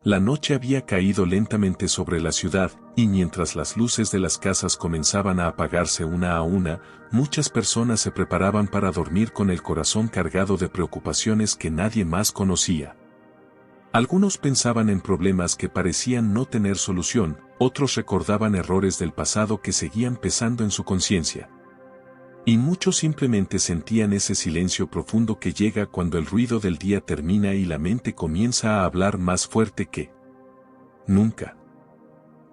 La noche había caído lentamente sobre la ciudad, y mientras las luces de las casas comenzaban a apagarse una a una, muchas personas se preparaban para dormir con el corazón cargado de preocupaciones que nadie más conocía. Algunos pensaban en problemas que parecían no tener solución, otros recordaban errores del pasado que seguían pesando en su conciencia. Y muchos simplemente sentían ese silencio profundo que llega cuando el ruido del día termina y la mente comienza a hablar más fuerte que nunca.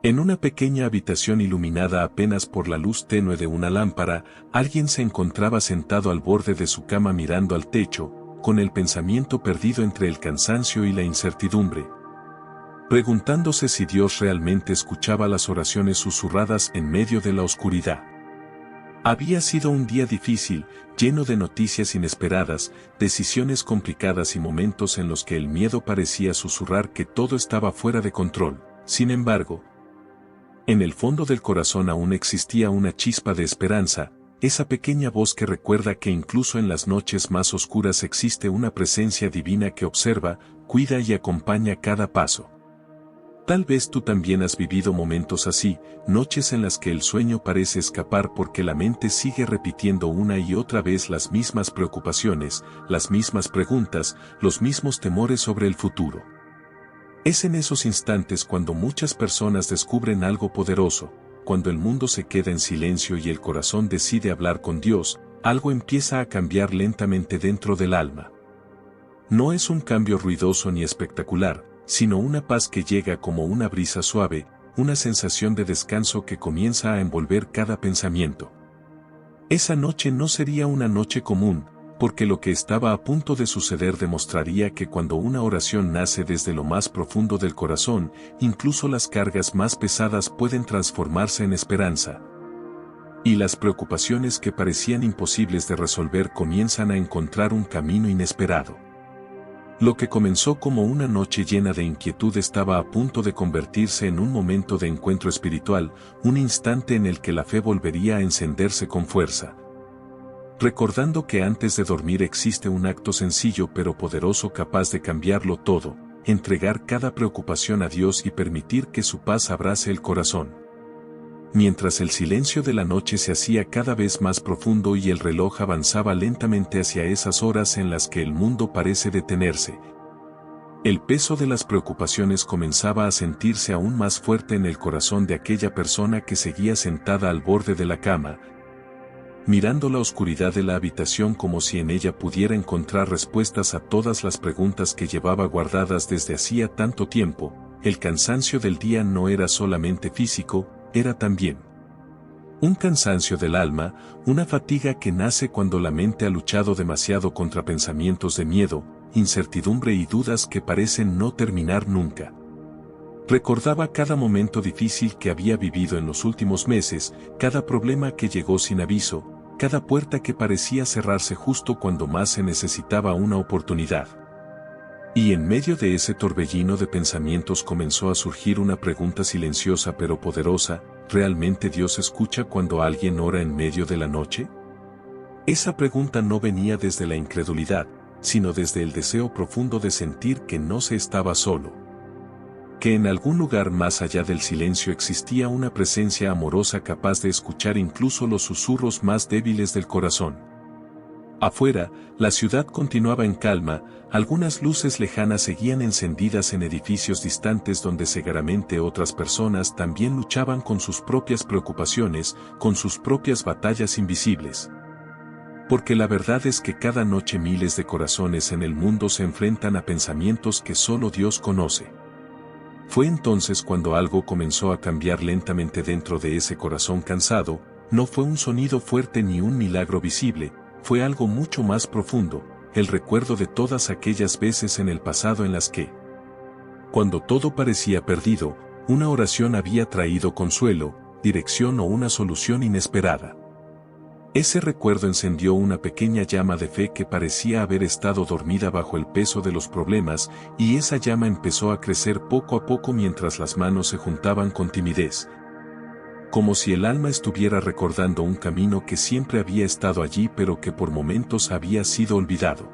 En una pequeña habitación iluminada apenas por la luz tenue de una lámpara, alguien se encontraba sentado al borde de su cama mirando al techo, con el pensamiento perdido entre el cansancio y la incertidumbre, preguntándose si Dios realmente escuchaba las oraciones susurradas en medio de la oscuridad. Había sido un día difícil, lleno de noticias inesperadas, decisiones complicadas y momentos en los que el miedo parecía susurrar que todo estaba fuera de control. Sin embargo, en el fondo del corazón aún existía una chispa de esperanza, esa pequeña voz que recuerda que incluso en las noches más oscuras existe una presencia divina que observa, cuida y acompaña cada paso. Tal vez tú también has vivido momentos así, noches en las que el sueño parece escapar porque la mente sigue repitiendo una y otra vez las mismas preocupaciones, las mismas preguntas, los mismos temores sobre el futuro. Es en esos instantes cuando muchas personas descubren algo poderoso, cuando el mundo se queda en silencio y el corazón decide hablar con Dios, algo empieza a cambiar lentamente dentro del alma. No es un cambio ruidoso ni espectacular, sino una paz que llega como una brisa suave, una sensación de descanso que comienza a envolver cada pensamiento. Esa noche no sería una noche común, porque lo que estaba a punto de suceder demostraría que cuando una oración nace desde lo más profundo del corazón, incluso las cargas más pesadas pueden transformarse en esperanza. Y las preocupaciones que parecían imposibles de resolver comienzan a encontrar un camino inesperado. Lo que comenzó como una noche llena de inquietud estaba a punto de convertirse en un momento de encuentro espiritual, un instante en el que la fe volvería a encenderse con fuerza. Recordando que antes de dormir existe un acto sencillo pero poderoso capaz de cambiarlo todo, entregar cada preocupación a Dios y permitir que su paz abrace el corazón. Mientras el silencio de la noche se hacía cada vez más profundo y el reloj avanzaba lentamente hacia esas horas en las que el mundo parece detenerse, el peso de las preocupaciones comenzaba a sentirse aún más fuerte en el corazón de aquella persona que seguía sentada al borde de la cama, mirando la oscuridad de la habitación como si en ella pudiera encontrar respuestas a todas las preguntas que llevaba guardadas desde hacía tanto tiempo. El cansancio del día no era solamente físico, era también un cansancio del alma, una fatiga que nace cuando la mente ha luchado demasiado contra pensamientos de miedo, incertidumbre y dudas que parecen no terminar nunca. Recordaba cada momento difícil que había vivido en los últimos meses, cada problema que llegó sin aviso, cada puerta que parecía cerrarse justo cuando más se necesitaba una oportunidad. Y en medio de ese torbellino de pensamientos comenzó a surgir una pregunta silenciosa pero poderosa: ¿realmente Dios escucha cuando alguien ora en medio de la noche? Esa pregunta no venía desde la incredulidad, sino desde el deseo profundo de sentir que no se estaba solo. Que en algún lugar más allá del silencio existía una presencia amorosa capaz de escuchar incluso los susurros más débiles del corazón. Afuera, la ciudad continuaba en calma, algunas luces lejanas seguían encendidas en edificios distantes donde seguramente otras personas también luchaban con sus propias preocupaciones, con sus propias batallas invisibles. Porque la verdad es que cada noche miles de corazones en el mundo se enfrentan a pensamientos que solo Dios conoce. Fue entonces cuando algo comenzó a cambiar lentamente dentro de ese corazón cansado. No fue un sonido fuerte ni un milagro visible, fue algo mucho más profundo, el recuerdo de todas aquellas veces en el pasado en las que, cuando todo parecía perdido, una oración había traído consuelo, dirección o una solución inesperada. Ese recuerdo encendió una pequeña llama de fe que parecía haber estado dormida bajo el peso de los problemas, y esa llama empezó a crecer poco a poco mientras las manos se juntaban con timidez. Como si el alma estuviera recordando un camino que siempre había estado allí pero que por momentos había sido olvidado.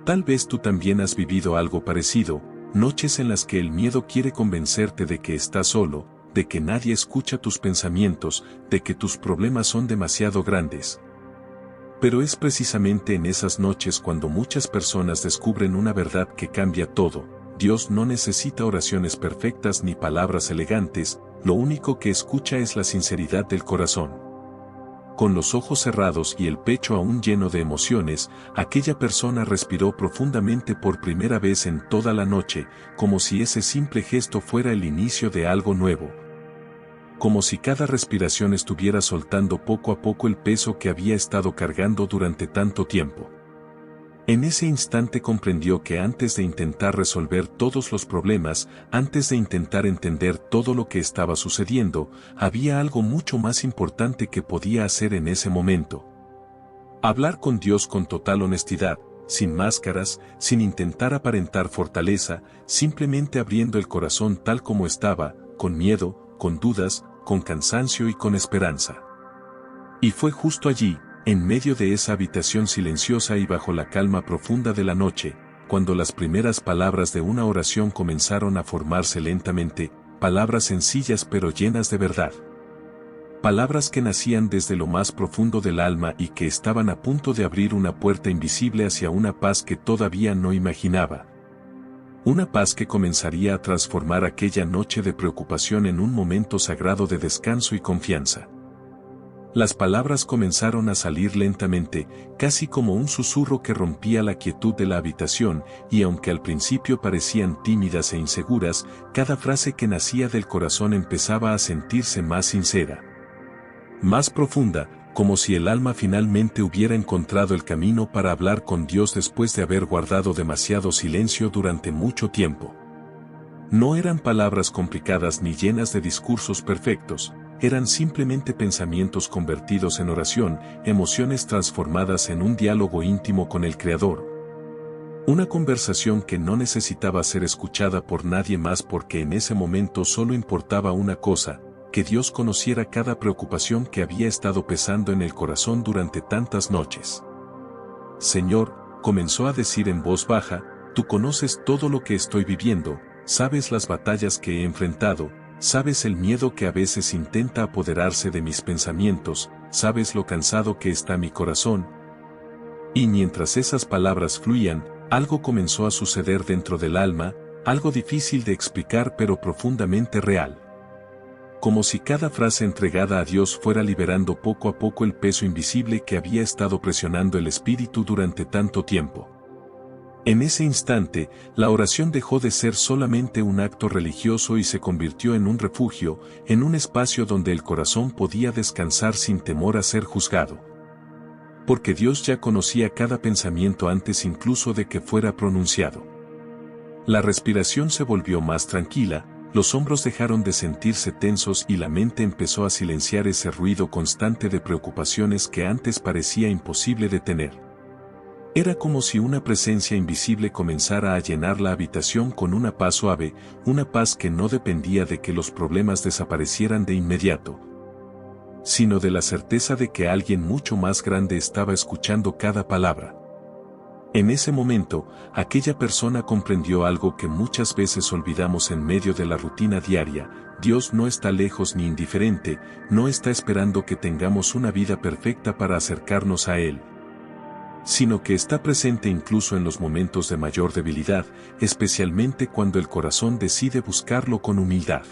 Tal vez tú también has vivido algo parecido, noches en las que el miedo quiere convencerte de que estás solo, de que nadie escucha tus pensamientos, de que tus problemas son demasiado grandes. Pero es precisamente en esas noches cuando muchas personas descubren una verdad que cambia todo. Dios no necesita oraciones perfectas ni palabras elegantes, lo único que escucha es la sinceridad del corazón. Con los ojos cerrados y el pecho aún lleno de emociones, aquella persona respiró profundamente por primera vez en toda la noche, como si ese simple gesto fuera el inicio de algo nuevo. Como si cada respiración estuviera soltando poco a poco el peso que había estado cargando durante tanto tiempo. En ese instante comprendió que antes de intentar resolver todos los problemas, antes de intentar entender todo lo que estaba sucediendo, había algo mucho más importante que podía hacer en ese momento. Hablar con Dios con total honestidad, sin máscaras, sin intentar aparentar fortaleza, simplemente abriendo el corazón tal como estaba, con miedo, con dudas, con cansancio y con esperanza. Y fue justo allí, en medio de esa habitación silenciosa y bajo la calma profunda de la noche, cuando las primeras palabras de una oración comenzaron a formarse lentamente, palabras sencillas pero llenas de verdad. Palabras que nacían desde lo más profundo del alma y que estaban a punto de abrir una puerta invisible hacia una paz que todavía no imaginaba. Una paz que comenzaría a transformar aquella noche de preocupación en un momento sagrado de descanso y confianza. Las palabras comenzaron a salir lentamente, casi como un susurro que rompía la quietud de la habitación, y aunque al principio parecían tímidas e inseguras, cada frase que nacía del corazón empezaba a sentirse más sincera. Más profunda, como si el alma finalmente hubiera encontrado el camino para hablar con Dios después de haber guardado demasiado silencio durante mucho tiempo. No eran palabras complicadas ni llenas de discursos perfectos, eran simplemente pensamientos convertidos en oración, emociones transformadas en un diálogo íntimo con el Creador. Una conversación que no necesitaba ser escuchada por nadie más porque en ese momento solo importaba una cosa, que Dios conociera cada preocupación que había estado pesando en el corazón durante tantas noches. Señor, comenzó a decir en voz baja, tú conoces todo lo que estoy viviendo, sabes las batallas que he enfrentado, sabes el miedo que a veces intenta apoderarse de mis pensamientos, sabes lo cansado que está mi corazón. Y mientras esas palabras fluían, algo comenzó a suceder dentro del alma, algo difícil de explicar pero profundamente real. Como si cada frase entregada a Dios fuera liberando poco a poco el peso invisible que había estado presionando el espíritu durante tanto tiempo. En ese instante, la oración dejó de ser solamente un acto religioso y se convirtió en un refugio, en un espacio donde el corazón podía descansar sin temor a ser juzgado. Porque Dios ya conocía cada pensamiento antes incluso de que fuera pronunciado. La respiración se volvió más tranquila, los hombros dejaron de sentirse tensos y la mente empezó a silenciar ese ruido constante de preocupaciones que antes parecía imposible detener. Era como si una presencia invisible comenzara a llenar la habitación con una paz suave, una paz que no dependía de que los problemas desaparecieran de inmediato, sino de la certeza de que alguien mucho más grande estaba escuchando cada palabra. En ese momento, aquella persona comprendió algo que muchas veces olvidamos en medio de la rutina diaria: Dios no está lejos ni indiferente, no está esperando que tengamos una vida perfecta para acercarnos a Él, sino que está presente incluso en los momentos de mayor debilidad, especialmente cuando el corazón decide buscarlo con humildad.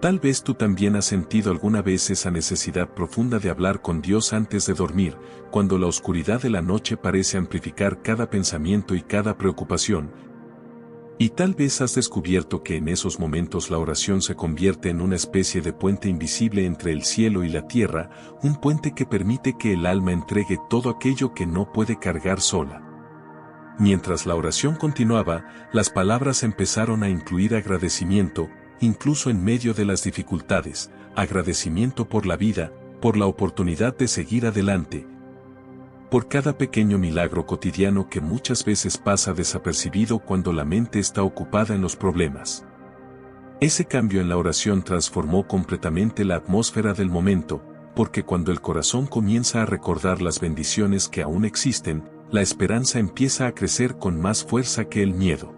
Tal vez tú también has sentido alguna vez esa necesidad profunda de hablar con Dios antes de dormir, cuando la oscuridad de la noche parece amplificar cada pensamiento y cada preocupación. Y tal vez has descubierto que en esos momentos la oración se convierte en una especie de puente invisible entre el cielo y la tierra, un puente que permite que el alma entregue todo aquello que no puede cargar sola. Mientras la oración continuaba, las palabras empezaron a incluir agradecimiento, incluso en medio de las dificultades, agradecimiento por la vida, por la oportunidad de seguir adelante, por cada pequeño milagro cotidiano que muchas veces pasa desapercibido cuando la mente está ocupada en los problemas. Ese cambio en la oración transformó completamente la atmósfera del momento, porque cuando el corazón comienza a recordar las bendiciones que aún existen, la esperanza empieza a crecer con más fuerza que el miedo.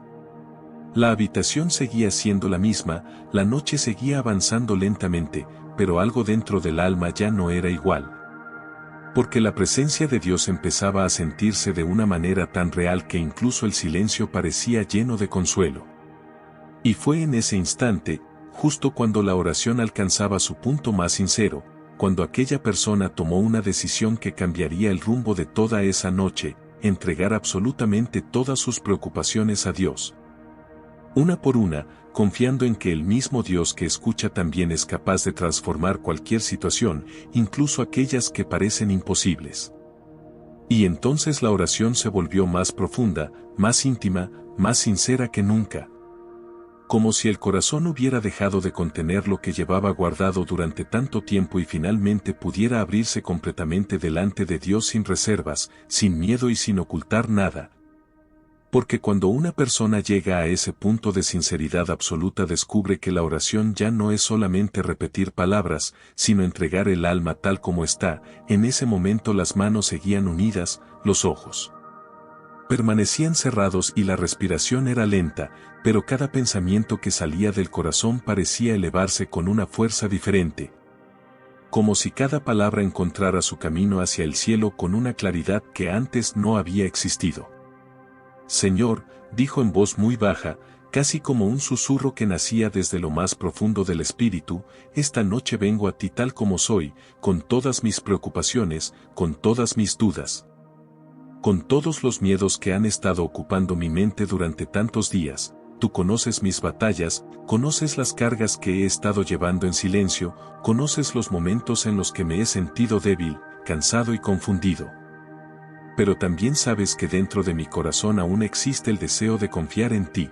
La habitación seguía siendo la misma, la noche seguía avanzando lentamente, pero algo dentro del alma ya no era igual. Porque la presencia de Dios empezaba a sentirse de una manera tan real que incluso el silencio parecía lleno de consuelo. Y fue en ese instante, justo cuando la oración alcanzaba su punto más sincero, cuando aquella persona tomó una decisión que cambiaría el rumbo de toda esa noche, entregar absolutamente todas sus preocupaciones a Dios. Una por una, confiando en que el mismo Dios que escucha también es capaz de transformar cualquier situación, incluso aquellas que parecen imposibles. Y entonces la oración se volvió más profunda, más íntima, más sincera que nunca. Como si el corazón hubiera dejado de contener lo que llevaba guardado durante tanto tiempo y finalmente pudiera abrirse completamente delante de Dios sin reservas, sin miedo y sin ocultar nada. Porque cuando una persona llega a ese punto de sinceridad absoluta descubre que la oración ya no es solamente repetir palabras, sino entregar el alma tal como está. En ese momento las manos seguían unidas, los ojos permanecían cerrados y la respiración era lenta, pero cada pensamiento que salía del corazón parecía elevarse con una fuerza diferente. Como si cada palabra encontrara su camino hacia el cielo con una claridad que antes no había existido. Señor, dijo en voz muy baja, casi como un susurro que nacía desde lo más profundo del espíritu, esta noche vengo a ti tal como soy, con todas mis preocupaciones, con todas mis dudas. Con todos los miedos que han estado ocupando mi mente durante tantos días, tú conoces mis batallas, conoces las cargas que he estado llevando en silencio, conoces los momentos en los que me he sentido débil, cansado y confundido. Pero también sabes que dentro de mi corazón aún existe el deseo de confiar en ti.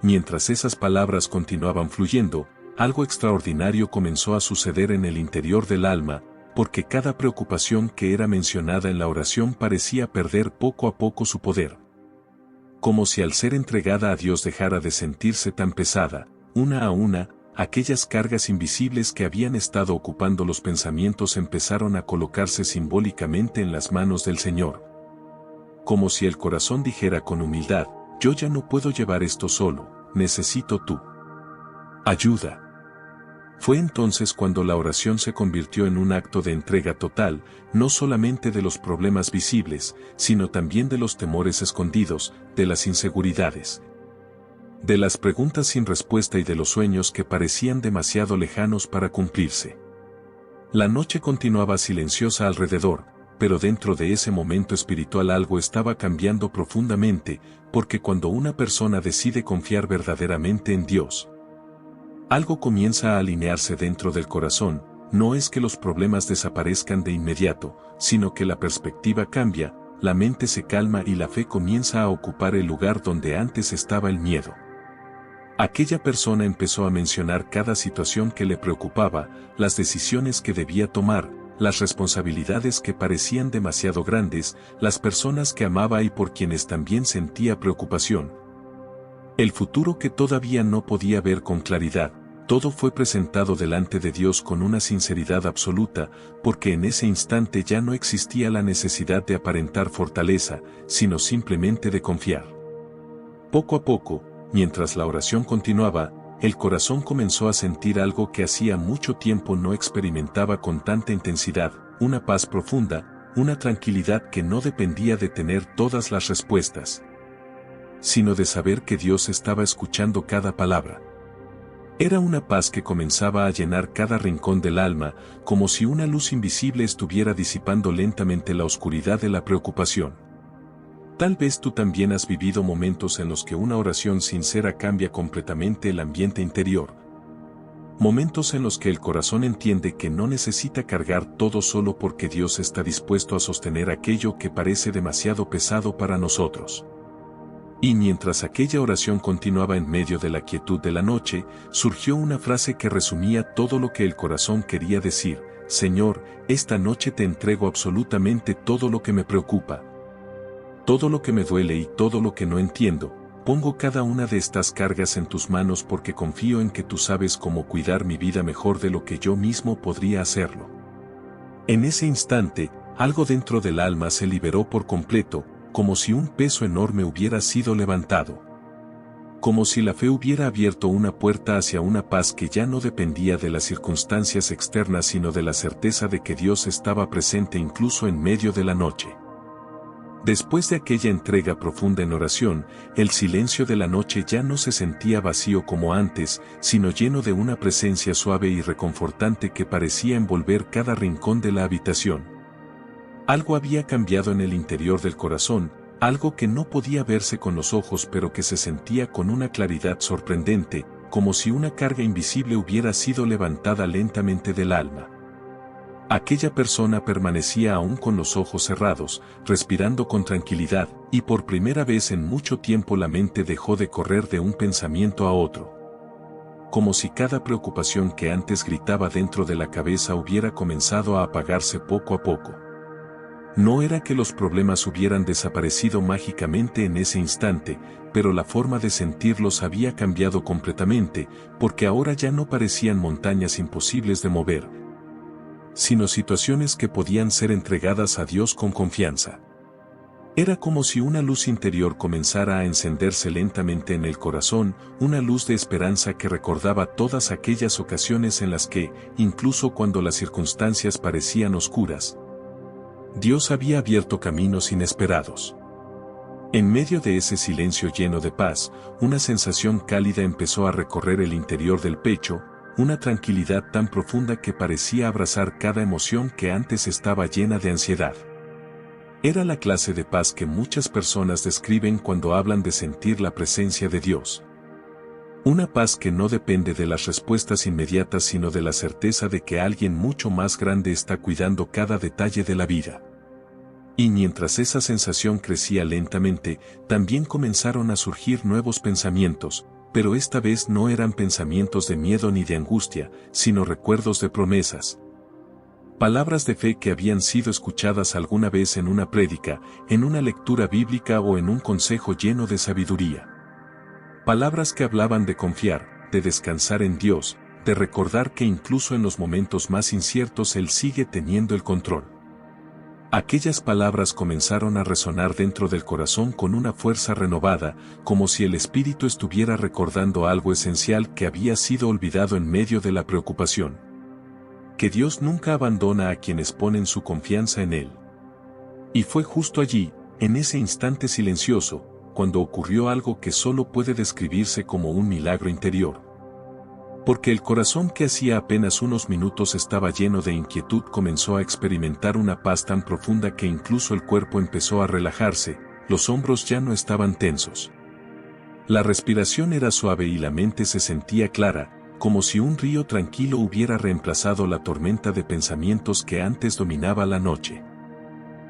Mientras esas palabras continuaban fluyendo, algo extraordinario comenzó a suceder en el interior del alma, porque cada preocupación que era mencionada en la oración parecía perder poco a poco su poder. Como si al ser entregada a Dios dejara de sentirse tan pesada, una a una, aquellas cargas invisibles que habían estado ocupando los pensamientos empezaron a colocarse simbólicamente en las manos del Señor. Como si el corazón dijera con humildad, yo ya no puedo llevar esto solo, necesito tu ayuda. Fue entonces cuando la oración se convirtió en un acto de entrega total, no solamente de los problemas visibles, sino también de los temores escondidos, de las inseguridades, de las preguntas sin respuesta y de los sueños que parecían demasiado lejanos para cumplirse. La noche continuaba silenciosa alrededor, pero dentro de ese momento espiritual algo estaba cambiando profundamente, porque cuando una persona decide confiar verdaderamente en Dios, algo comienza a alinearse dentro del corazón. No es que los problemas desaparezcan de inmediato, sino que la perspectiva cambia, la mente se calma y la fe comienza a ocupar el lugar donde antes estaba el miedo. Aquella persona empezó a mencionar cada situación que le preocupaba, las decisiones que debía tomar, las responsabilidades que parecían demasiado grandes, las personas que amaba y por quienes también sentía preocupación. El futuro que todavía no podía ver con claridad. Todo fue presentado delante de Dios con una sinceridad absoluta, porque en ese instante ya no existía la necesidad de aparentar fortaleza, sino simplemente de confiar. Poco a poco, mientras la oración continuaba, el corazón comenzó a sentir algo que hacía mucho tiempo no experimentaba con tanta intensidad, una paz profunda, una tranquilidad que no dependía de tener todas las respuestas, sino de saber que Dios estaba escuchando cada palabra. Era una paz que comenzaba a llenar cada rincón del alma, como si una luz invisible estuviera disipando lentamente la oscuridad de la preocupación. Tal vez tú también has vivido momentos en los que una oración sincera cambia completamente el ambiente interior. Momentos en los que el corazón entiende que no necesita cargar todo solo porque Dios está dispuesto a sostener aquello que parece demasiado pesado para nosotros. Y mientras aquella oración continuaba en medio de la quietud de la noche, surgió una frase que resumía todo lo que el corazón quería decir: Señor, esta noche te entrego absolutamente todo lo que me preocupa, todo lo que me duele y todo lo que no entiendo. Pongo cada una de estas cargas en tus manos porque confío en que tú sabes cómo cuidar mi vida mejor de lo que yo mismo podría hacerlo. En ese instante, algo dentro del alma se liberó por completo, como si un peso enorme hubiera sido levantado. Como si la fe hubiera abierto una puerta hacia una paz que ya no dependía de las circunstancias externas sino de la certeza de que Dios estaba presente incluso en medio de la noche. Después de aquella entrega profunda en oración, el silencio de la noche ya no se sentía vacío como antes, sino lleno de una presencia suave y reconfortante que parecía envolver cada rincón de la habitación. Algo había cambiado en el interior del corazón, algo que no podía verse con los ojos pero que se sentía con una claridad sorprendente, como si una carga invisible hubiera sido levantada lentamente del alma. Aquella persona permanecía aún con los ojos cerrados, respirando con tranquilidad, y por primera vez en mucho tiempo la mente dejó de correr de un pensamiento a otro. Como si cada preocupación que antes gritaba dentro de la cabeza hubiera comenzado a apagarse poco a poco. No era que los problemas hubieran desaparecido mágicamente en ese instante, pero la forma de sentirlos había cambiado completamente, porque ahora ya no parecían montañas imposibles de mover, sino situaciones que podían ser entregadas a Dios con confianza. Era como si una luz interior comenzara a encenderse lentamente en el corazón, una luz de esperanza que recordaba todas aquellas ocasiones en las que, incluso cuando las circunstancias parecían oscuras, Dios había abierto caminos inesperados. En medio de ese silencio lleno de paz, una sensación cálida empezó a recorrer el interior del pecho, una tranquilidad tan profunda que parecía abrazar cada emoción que antes estaba llena de ansiedad. Era la clase de paz que muchas personas describen cuando hablan de sentir la presencia de Dios. Una paz que no depende de las respuestas inmediatas sino de la certeza de que alguien mucho más grande está cuidando cada detalle de la vida. Y mientras esa sensación crecía lentamente, también comenzaron a surgir nuevos pensamientos, pero esta vez no eran pensamientos de miedo ni de angustia, sino recuerdos de promesas. Palabras de fe que habían sido escuchadas alguna vez en una prédica, en una lectura bíblica o en un consejo lleno de sabiduría. Palabras que hablaban de confiar, de descansar en Dios, de recordar que incluso en los momentos más inciertos Él sigue teniendo el control. Aquellas palabras comenzaron a resonar dentro del corazón con una fuerza renovada, como si el espíritu estuviera recordando algo esencial que había sido olvidado en medio de la preocupación. Que Dios nunca abandona a quienes ponen su confianza en Él. Y fue justo allí, en ese instante silencioso, cuando ocurrió algo que solo puede describirse como un milagro interior. Porque el corazón que hacía apenas unos minutos estaba lleno de inquietud comenzó a experimentar una paz tan profunda que incluso el cuerpo empezó a relajarse, los hombros ya no estaban tensos. La respiración era suave y la mente se sentía clara, como si un río tranquilo hubiera reemplazado la tormenta de pensamientos que antes dominaba la noche.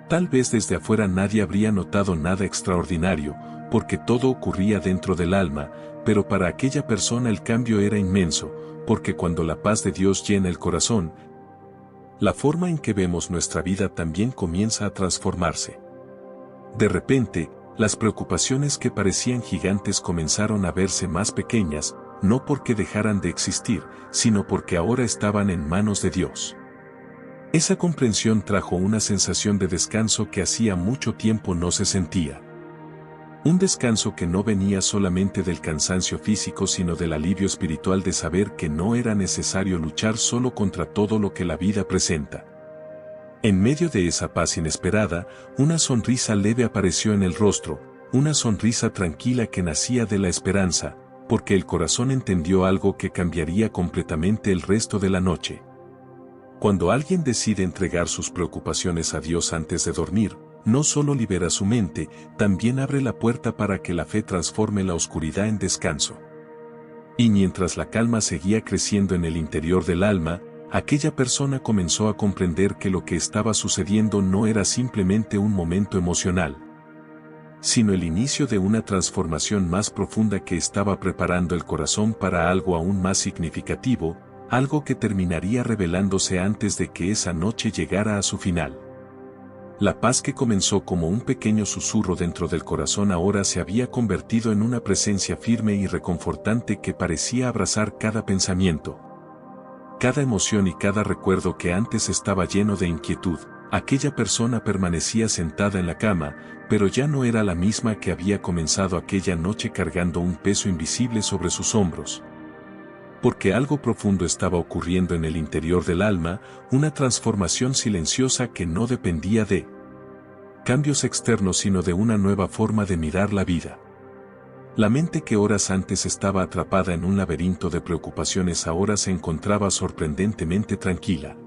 Tal vez desde afuera nadie habría notado nada extraordinario, porque todo ocurría dentro del alma, pero para aquella persona el cambio era inmenso, porque cuando la paz de Dios llena el corazón, la forma en que vemos nuestra vida también comienza a transformarse. De repente, las preocupaciones que parecían gigantes comenzaron a verse más pequeñas, no porque dejaran de existir, sino porque ahora estaban en manos de Dios. Esa comprensión trajo una sensación de descanso que hacía mucho tiempo no se sentía. Un descanso que no venía solamente del cansancio físico sino del alivio espiritual de saber que no era necesario luchar solo contra todo lo que la vida presenta. En medio de esa paz inesperada, una sonrisa leve apareció en el rostro, una sonrisa tranquila que nacía de la esperanza, porque el corazón entendió algo que cambiaría completamente el resto de la noche. Cuando alguien decide entregar sus preocupaciones a Dios antes de dormir, no solo libera su mente, también abre la puerta para que la fe transforme la oscuridad en descanso. Y mientras la calma seguía creciendo en el interior del alma, aquella persona comenzó a comprender que lo que estaba sucediendo no era simplemente un momento emocional, sino el inicio de una transformación más profunda que estaba preparando el corazón para algo aún más significativo, algo que terminaría revelándose antes de que esa noche llegara a su final. La paz que comenzó como un pequeño susurro dentro del corazón ahora se había convertido en una presencia firme y reconfortante que parecía abrazar cada pensamiento, cada emoción y cada recuerdo que antes estaba lleno de inquietud. aquella persona permanecía sentada en la cama, pero ya no era la misma que había comenzado aquella noche cargando un peso invisible sobre sus hombros. Porque algo profundo estaba ocurriendo en el interior del alma, una transformación silenciosa que no dependía de cambios externos sino de una nueva forma de mirar la vida. La mente que horas antes estaba atrapada en un laberinto de preocupaciones ahora se encontraba sorprendentemente tranquila.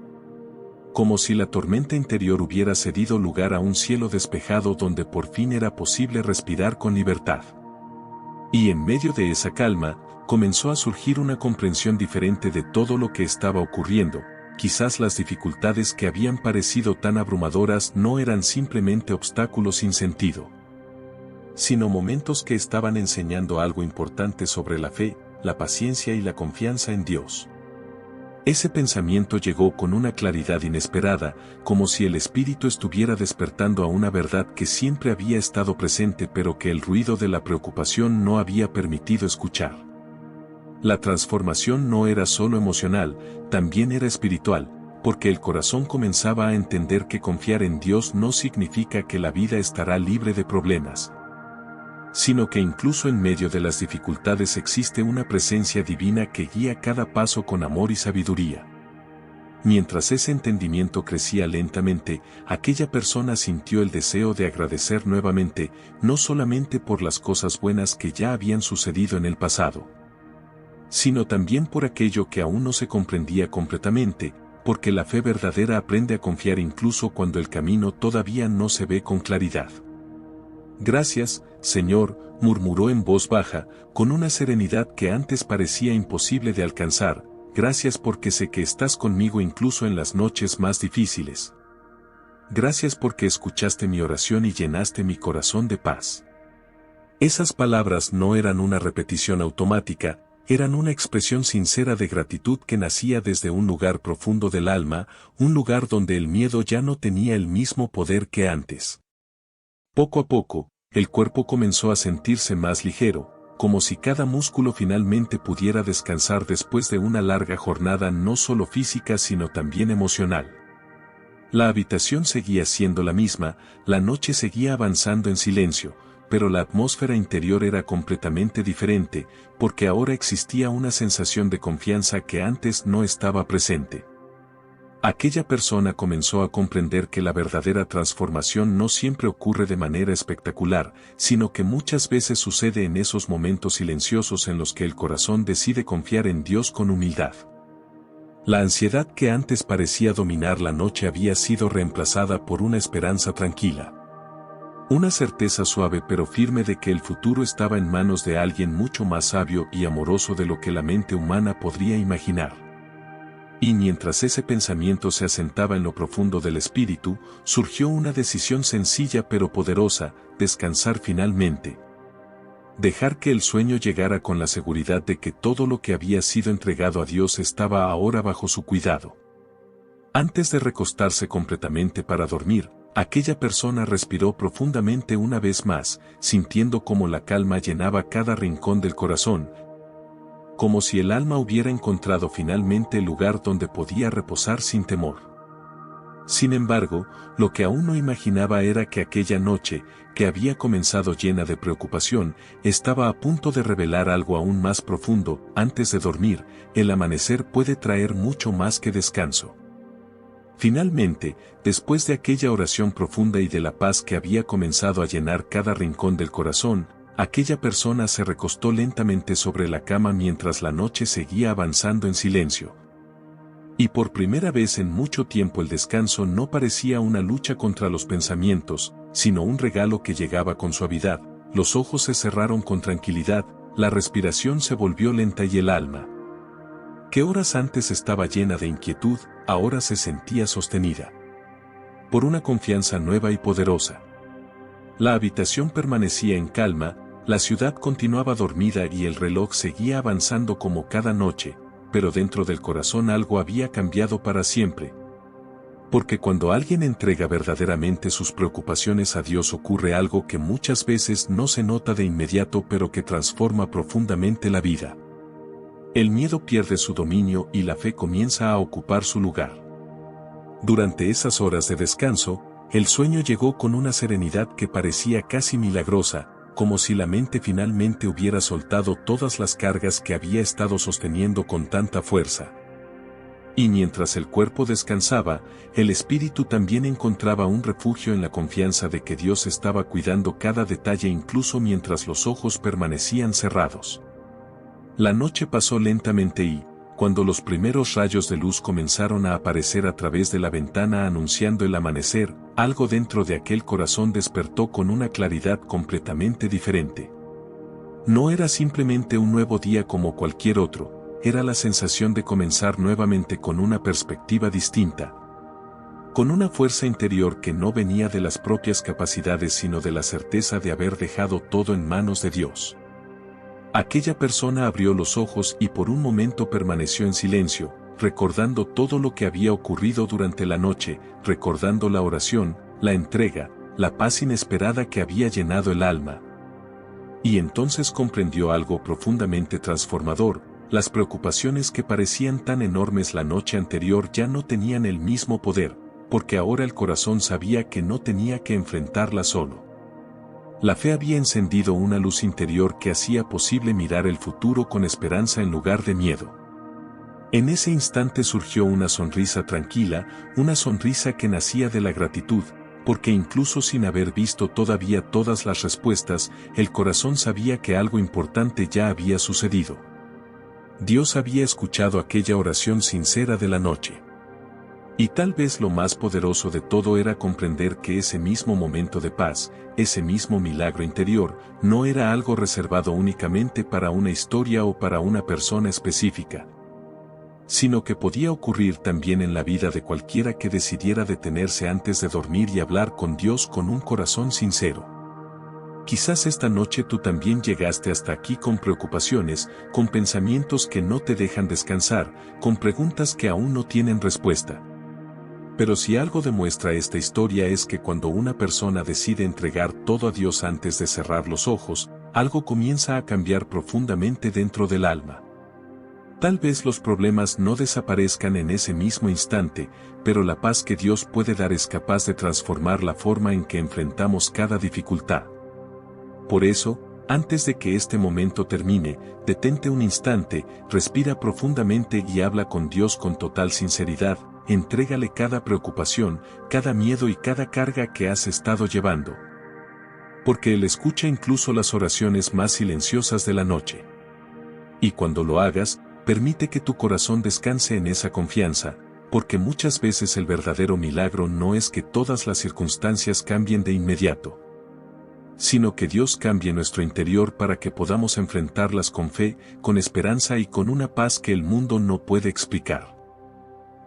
Como si la tormenta interior hubiera cedido lugar a un cielo despejado donde por fin era posible respirar con libertad. Y en medio de esa calma, comenzó a surgir una comprensión diferente de todo lo que estaba ocurriendo. Quizás las dificultades que habían parecido tan abrumadoras no eran simplemente obstáculos sin sentido, sino momentos que estaban enseñando algo importante sobre la fe, la paciencia y la confianza en Dios. Ese pensamiento llegó con una claridad inesperada, como si el espíritu estuviera despertando a una verdad que siempre había estado presente pero que el ruido de la preocupación no había permitido escuchar. La transformación no era solo emocional, también era espiritual, porque el corazón comenzaba a entender que confiar en Dios no significa que la vida estará libre de problemas, sino que incluso en medio de las dificultades existe una presencia divina que guía cada paso con amor y sabiduría. Mientras ese entendimiento crecía lentamente, aquella persona sintió el deseo de agradecer nuevamente, no solamente por las cosas buenas que ya habían sucedido en el pasado, sino también por aquello que aún no se comprendía completamente, porque la fe verdadera aprende a confiar incluso cuando el camino todavía no se ve con claridad. Gracias, Señor, murmuró en voz baja, con una serenidad que antes parecía imposible de alcanzar, gracias porque sé que estás conmigo incluso en las noches más difíciles. Gracias porque escuchaste mi oración y llenaste mi corazón de paz. Esas palabras no eran una repetición automática, eran una expresión sincera de gratitud que nacía desde un lugar profundo del alma, un lugar donde el miedo ya no tenía el mismo poder que antes. Poco a poco, el cuerpo comenzó a sentirse más ligero, como si cada músculo finalmente pudiera descansar después de una larga jornada no solo física sino también emocional. La habitación seguía siendo la misma, la noche seguía avanzando en silencio, pero la atmósfera interior era completamente diferente, porque ahora existía una sensación de confianza que antes no estaba presente. Aquella persona comenzó a comprender que la verdadera transformación no siempre ocurre de manera espectacular, sino que muchas veces sucede en esos momentos silenciosos en los que el corazón decide confiar en Dios con humildad. La ansiedad que antes parecía dominar la noche había sido reemplazada por una esperanza tranquila. Una certeza suave pero firme de que el futuro estaba en manos de alguien mucho más sabio y amoroso de lo que la mente humana podría imaginar. Y mientras ese pensamiento se asentaba en lo profundo del espíritu, surgió una decisión sencilla pero poderosa: descansar finalmente. Dejar que el sueño llegara con la seguridad de que todo lo que había sido entregado a Dios estaba ahora bajo su cuidado. Antes de recostarse completamente para dormir, aquella persona respiró profundamente una vez más, sintiendo cómo la calma llenaba cada rincón del corazón, como si el alma hubiera encontrado finalmente el lugar donde podía reposar sin temor. Sin embargo, lo que aún no imaginaba era que aquella noche, que había comenzado llena de preocupación, estaba a punto de revelar algo aún más profundo. Antes de dormir, el amanecer puede traer mucho más que descanso. Finalmente, después de aquella oración profunda y de la paz que había comenzado a llenar cada rincón del corazón, aquella persona se recostó lentamente sobre la cama mientras la noche seguía avanzando en silencio. Y por primera vez en mucho tiempo el descanso no parecía una lucha contra los pensamientos, sino un regalo que llegaba con suavidad. Los ojos se cerraron con tranquilidad, la respiración se volvió lenta y el alma, que horas antes estaba llena de inquietud, ahora se sentía sostenida por una confianza nueva y poderosa. La habitación permanecía en calma, la ciudad continuaba dormida y el reloj seguía avanzando como cada noche, pero dentro del corazón algo había cambiado para siempre. Porque cuando alguien entrega verdaderamente sus preocupaciones a Dios ocurre algo que muchas veces no se nota de inmediato pero que transforma profundamente la vida. El miedo pierde su dominio y la fe comienza a ocupar su lugar. Durante esas horas de descanso, el sueño llegó con una serenidad que parecía casi milagrosa, como si la mente finalmente hubiera soltado todas las cargas que había estado sosteniendo con tanta fuerza. Y mientras el cuerpo descansaba, el espíritu también encontraba un refugio en la confianza de que Dios estaba cuidando cada detalle incluso mientras los ojos permanecían cerrados. La noche pasó lentamente y, cuando los primeros rayos de luz comenzaron a aparecer a través de la ventana anunciando el amanecer, algo dentro de aquel corazón despertó con una claridad completamente diferente. No era simplemente un nuevo día como cualquier otro, era la sensación de comenzar nuevamente con una perspectiva distinta. Con una fuerza interior que no venía de las propias capacidades sino de la certeza de haber dejado todo en manos de Dios. Aquella persona abrió los ojos y por un momento permaneció en silencio, recordando todo lo que había ocurrido durante la noche, recordando la oración, la entrega, la paz inesperada que había llenado el alma. Y entonces comprendió algo profundamente transformador, las preocupaciones que parecían tan enormes la noche anterior ya no tenían el mismo poder, porque ahora el corazón sabía que no tenía que enfrentarlas solo. La fe había encendido una luz interior que hacía posible mirar el futuro con esperanza en lugar de miedo. En ese instante surgió una sonrisa tranquila, una sonrisa que nacía de la gratitud, porque incluso sin haber visto todavía todas las respuestas, el corazón sabía que algo importante ya había sucedido. Dios había escuchado aquella oración sincera de la noche. Y tal vez lo más poderoso de todo era comprender que ese mismo momento de paz, ese mismo milagro interior, no era algo reservado únicamente para una historia o para una persona específica, sino que podía ocurrir también en la vida de cualquiera que decidiera detenerse antes de dormir y hablar con Dios con un corazón sincero. Quizás esta noche tú también llegaste hasta aquí con preocupaciones, con pensamientos que no te dejan descansar, con preguntas que aún no tienen respuesta. Pero si algo demuestra esta historia es que cuando una persona decide entregar todo a Dios antes de cerrar los ojos, algo comienza a cambiar profundamente dentro del alma. Tal vez los problemas no desaparezcan en ese mismo instante, pero la paz que Dios puede dar es capaz de transformar la forma en que enfrentamos cada dificultad. Por eso, antes de que este momento termine, detente un instante, respira profundamente y habla con Dios con total sinceridad. Entrégale cada preocupación, cada miedo y cada carga que has estado llevando. Porque Él escucha incluso las oraciones más silenciosas de la noche. Y cuando lo hagas, permite que tu corazón descanse en esa confianza, porque muchas veces el verdadero milagro no es que todas las circunstancias cambien de inmediato, sino que Dios cambie nuestro interior para que podamos enfrentarlas con fe, con esperanza y con una paz que el mundo no puede explicar.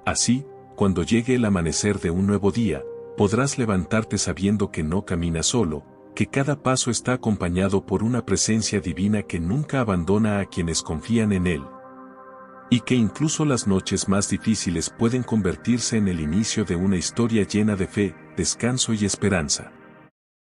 Así, cuando llegue el amanecer de un nuevo día, podrás levantarte sabiendo que no caminas solo, que cada paso está acompañado por una presencia divina que nunca abandona a quienes confían en Él. Y que incluso las noches más difíciles pueden convertirse en el inicio de una historia llena de fe, descanso y esperanza.